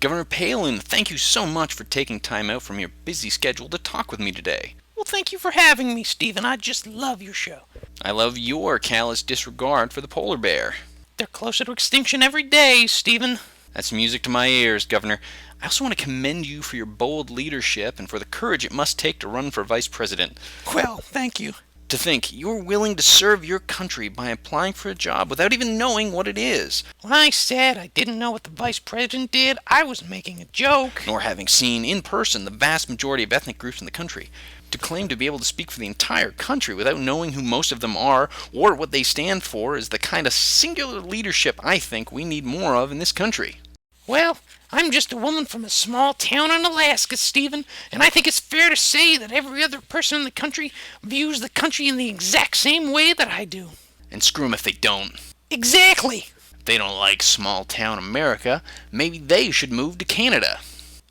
Governor Palin, thank you so much for taking time out from your busy schedule to talk with me today. Well, thank you for having me, Stephen. I just love your show. I love your callous disregard for the polar bear. They're closer to extinction every day, Stephen. That's music to my ears, Governor. I also want to commend you for your bold leadership and for the courage it must take to run for vice president. Well, thank you. To think you're willing to serve your country by applying for a job without even knowing what it is. When I said I didn't know what the vice president did, I was making a joke. Nor having seen in person the vast majority of ethnic groups in the country. To claim to be able to speak for the entire country without knowing who most of them are or what they stand for is the kind of singular leadership I think we need more of in this country. Well, I'm just a woman from a small town in Alaska, Stephen, and I think it's fair to say that every other person in the country views the country in the exact same way that I do. And screw 'em if they don't. Exactly. If they don't like small town America, maybe they should move to Canada.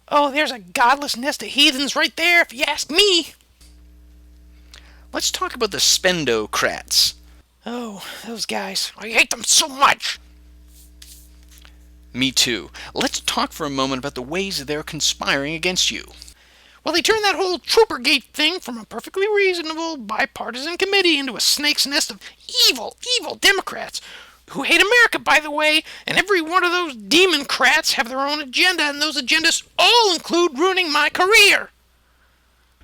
Oh, there's a godless nest of heathens right there, if you ask me. Let's talk about the spendocrats. Oh, those guys. I hate them so much. Me too. Let's talk for a moment about the ways they're conspiring against you. Well, they turned that whole Troopergate thing from a perfectly reasonable, bipartisan committee into a snake's nest of evil Democrats who hate America, by the way, and every one of those demon-crats have their own agenda, and those agendas all include ruining my career.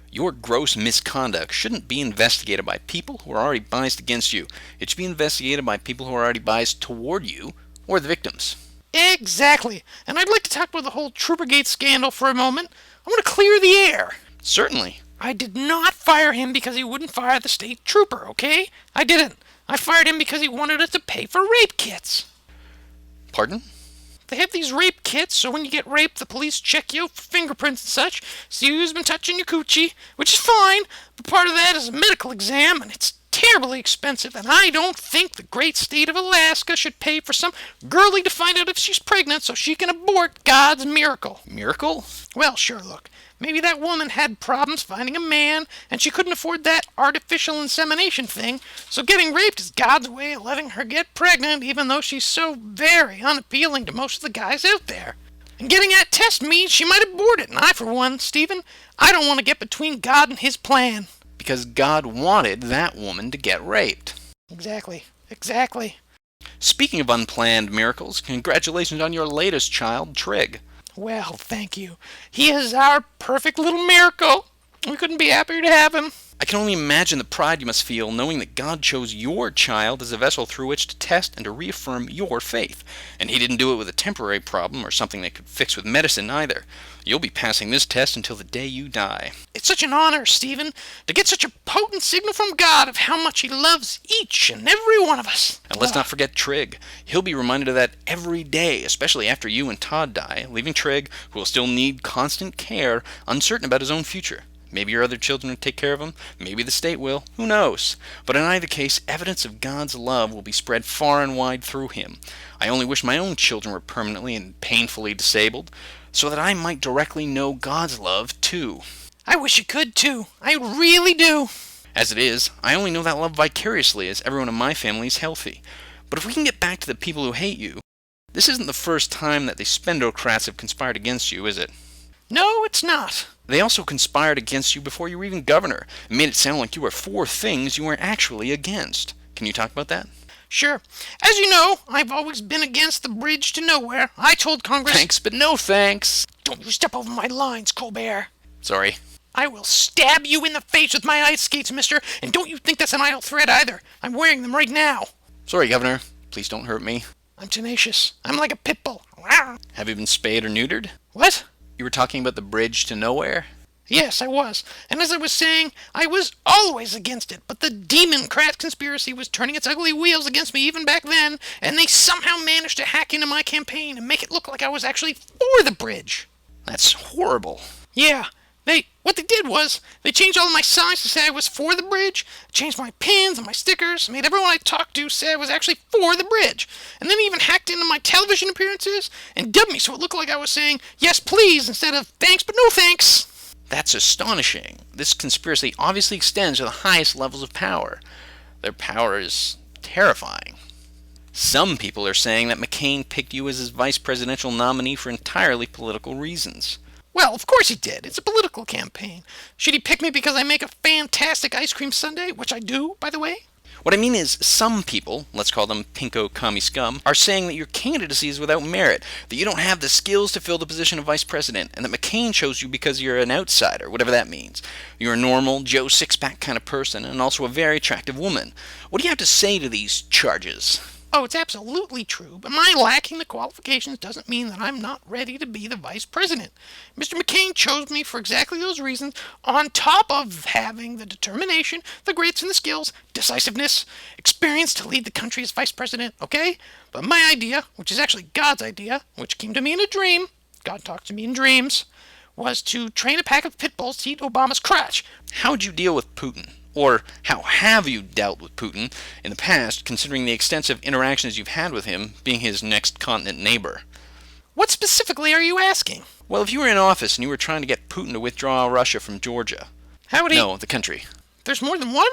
Your gross misconduct shouldn't be investigated by people who are already biased against you. It should be investigated by people who are already biased toward you or the victims. Exactly. And I'd like to talk about the whole Troopergate scandal for a moment. I want to clear the air. Certainly. I did not fire him because he wouldn't fire the state trooper, okay? I didn't. I fired him because he wanted us to pay for rape kits. Pardon? They have these rape kits, so when you get raped, the police check you for fingerprints and such, see who's been touching your coochie, which is fine, but part of that is a medical exam, and it's terribly expensive, and I don't think the great state of Alaska should pay for some girlie to find out if she's pregnant so she can abort God's miracle. Miracle? Well, sure, look. Maybe that woman had problems finding a man, and she couldn't afford that artificial insemination thing, so getting raped is God's way of letting her get pregnant, even though she's so very unappealing to most of the guys out there. And getting that test means she might abort it, and I, for one, Stephen, I don't want to get between God and his plan. Because God wanted that woman to get raped. Exactly. Speaking of unplanned miracles, congratulations on your latest child, Trig. Well, thank you. He is our perfect little miracle. We couldn't be happier to have him. I can only imagine the pride you must feel knowing that God chose your child as a vessel through which to test and to reaffirm your faith. And he didn't do it with a temporary problem or something they could fix with medicine either. You'll be passing this test until the day you die. It's such an honor, Stephen, to get such a potent signal from God of how much he loves each and every one of us. And let's not forget Trig. He'll be reminded of that every day, especially after you and Todd die, leaving Trig, who will still need constant care, uncertain about his own future. Maybe your other children will take care of him. Maybe the state will. Who knows? But in either case, evidence of God's love will be spread far and wide through him. I only wish my own children were permanently and painfully disabled, so that I might directly know God's love, too. I wish you could, too. I really do. As it is, I only know that love vicariously as everyone in my family is healthy. But if we can get back to the people who hate you, this isn't the first time that the spendocrats have conspired against you, is it? No, it's not. They also conspired against you before you were even governor, and made it sound like you were for things you were actually against. Can you talk about that? Sure. As you know, I've always been against the bridge to nowhere. I told Congress... Thanks, but no thanks. Don't you step over my lines, Colbert. Sorry. I will stab you in the face with my ice skates, mister, and don't you think that's an idle threat either. I'm wearing them right now. Sorry, Governor. Please don't hurt me. I'm tenacious. I'm like a pit bull. Have you been spayed or neutered? What? You were talking about the bridge to nowhere? Yes, I was. And as I was saying, I was always against it. But the demon-crat conspiracy was turning its ugly wheels against me even back then, and they somehow managed to hack into my campaign and make it look like I was actually for the bridge. That's horrible. Yeah. What they did was, they changed all of my signs to say I was for the bridge, changed my pins and my stickers, made everyone I talked to say I was actually for the bridge, and then even hacked into my television appearances and dubbed me so it looked like I was saying, yes please, instead of thanks but no thanks. That's astonishing. This conspiracy obviously extends to the highest levels of power. Their power is terrifying. Some people are saying that McCain picked you as his vice presidential nominee for entirely political reasons. Well, of course he did. It's a political campaign. Should he pick me because I make a fantastic ice cream sundae, which I do, by the way? What I mean is, some people, let's call them pinko commie scum, are saying that your candidacy is without merit, that you don't have the skills to fill the position of vice president, and that McCain chose you because you're an outsider, whatever that means. You're a normal, Joe Sixpack kind of person, and also a very attractive woman. What do you have to say to these charges? Oh, it's absolutely true, but my lacking the qualifications doesn't mean that I'm not ready to be the vice president. Mr. McCain chose me for exactly those reasons, on top of having the determination, the grades and the skills, decisiveness, experience to lead the country as vice president, okay? But my idea, which is actually God's idea, which came to me in a dream, God talks to me in dreams, was to train a pack of pit bulls to eat Obama's crotch. How'd you deal with Putin? Or how have you dealt with Putin in the past, considering the extensive interactions you've had with him, being his next continent neighbor? What specifically are you asking? Well, if you were in office and you were trying to get Putin to withdraw Russia from Georgia. How would he... No, the country. There's more than one?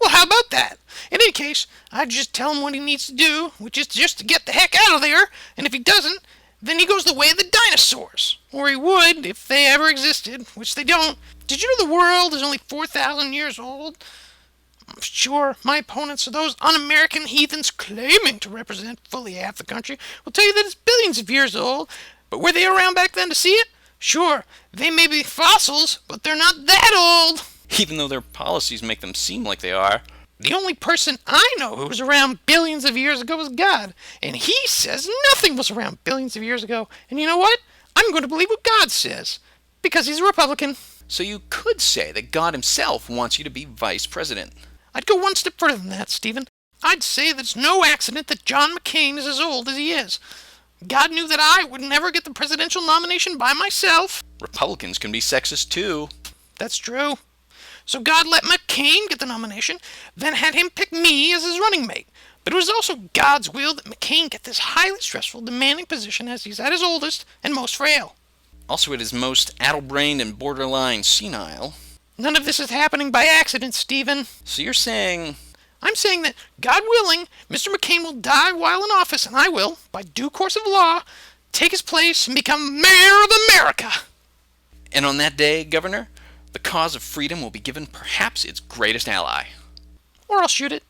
Well, how about that? In any case, I'd just tell him what he needs to do, which is just to get the heck out of there, and if he doesn't, then he goes the way of the dinosaurs. Or he would, if they ever existed, which they don't. Did you know the world is only 4,000 years old? I'm sure my opponents are those un-American heathens claiming to represent fully half the country will tell you that it's billions of years old. But were they around back then to see it? Sure, they may be fossils, but they're not that old. Even though their policies make them seem like they are. The only person I know who was around billions of years ago was God, and he says nothing was around billions of years ago. And you know what? I'm going to believe what God says, because he's a Republican. So you could say that God himself wants you to be vice president. I'd go one step further than that, Stephen. I'd say that it's no accident that John McCain is as old as he is. God knew that I would never get the presidential nomination by myself. Republicans can be sexist too. That's true. So God let McCain get the nomination, then had him pick me as his running mate. But it was also God's will that McCain get this highly stressful, demanding position as he's at his oldest and most frail. Also at his most addle-brained and borderline senile. None of this is happening by accident, Stephen. So you're saying... I'm saying that, God willing, Mr. McCain will die while in office, and I will, by due course of law, take his place and become Mayor of America. And on that day, Governor, the cause of freedom will be given perhaps its greatest ally. Or I'll shoot it.